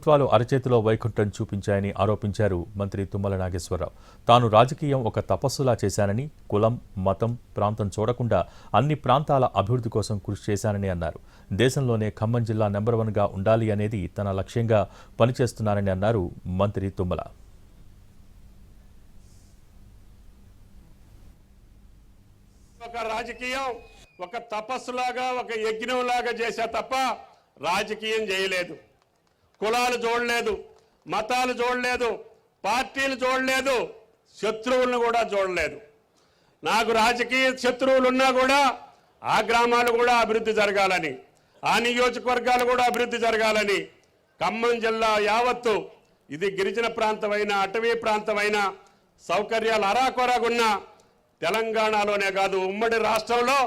ప్రభుత్వాలు అరచేతిలో వైకుంఠం చూపించాయని ఆరోపించారు మంత్రి తుమ్మల నాగేశ్వరరావు. తాను రాజకీయం ఒక తపస్సులా చేశానని, కులం, మతం, ప్రాంతం చూడకుండా అన్ని ప్రాంతాల అభివృద్ధి కోసం కృషి చేశానని అన్నారు. దేశంలోనే ఖమ్మం జిల్లా నెంబర్ 1గా ఉండాలి అనేది తన లక్ష్యంగా పనిచేస్తున్నానని అన్నారు మంత్రి తుమ్మల. ఒక రాజకీయం ఒక తపస్సులాగా ఒక యజ్ఞంలాగా చేశా తప్ప రాజకీయం చేయలేదు. కులాలు చూడలేదు, మతాలు చూడలేదు, పార్టీలు చూడలేదు, శత్రువులను కూడా చూడలేదు. నాకు రాజకీయ శత్రువులు ఉన్నా కూడా ఆ గ్రామాలు కూడా అభివృద్ధి జరగాలని, ఆ నియోజకవర్గాలు కూడా అభివృద్ధి జరగాలని ఖమ్మం జిల్లా యావత్తు ఇది గిరిజన ప్రాంతమైన అటవీ ప్రాంతమైన సౌకర్యాలు అరాకొరగున్న తెలంగాణలోనే కాదు ఉమ్మడి రాష్ట్రంలో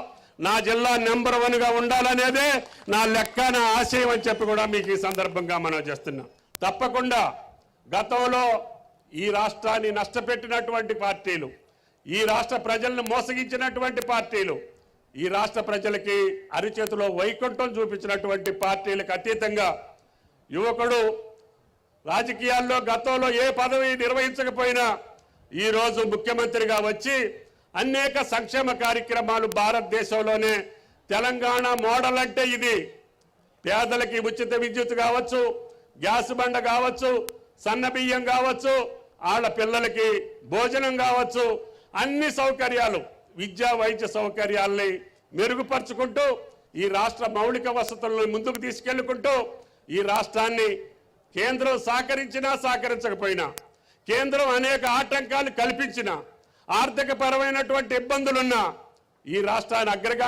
నా జిల్లా నెంబర్ 1గా ఉండాలనేదే నా లెక్క, నా ఆశయం అని చెప్పి కూడా మీకు ఈ సందర్భంగా మనం చేస్తున్నాం. తప్పకుండా గతంలో ఈ రాష్ట్రాన్ని నష్టపెట్టినటువంటి పార్టీలు, ఈ రాష్ట్ర ప్రజలను మోసగించినటువంటి పార్టీలు, ఈ రాష్ట్ర ప్రజలకి అరిచేతిలో వైకుంఠం చూపించినటువంటి పార్టీలకు అతీతంగా యువకుడు రాజకీయాల్లో గతంలో ఏ పదవి నిర్వహించకపోయినా ఈరోజు ముఖ్యమంత్రిగా వచ్చి అనేక సంక్షేమ కార్యక్రమాలు భారతదేశంలోనే తెలంగాణ మోడల్ అంటే ఇది. పేదలకి ఉచిత విద్యుత్ కావచ్చు, గ్యాస్ బండ కావచ్చు, సన్న బియ్యం కావచ్చు, వాళ్ళ పిల్లలకి భోజనం కావచ్చు, అన్ని సౌకర్యాలు విద్యా వైద్య సౌకర్యాల్ని మెరుగుపరుచుకుంటూ ఈ రాష్ట్ర మౌలిక వసతులను ముందుకు తీసుకెళ్లుకుంటూ ఈ రాష్ట్రాన్ని కేంద్రం సహకరించినా సహకరించకపోయినా, కేంద్రం అనేక ఆటంకాలు కల్పించినా, ఆర్థిక పరమైనటువంటి ఇబ్బందులున్నా ఈ రాష్ట్రాన్ని అగ్రగా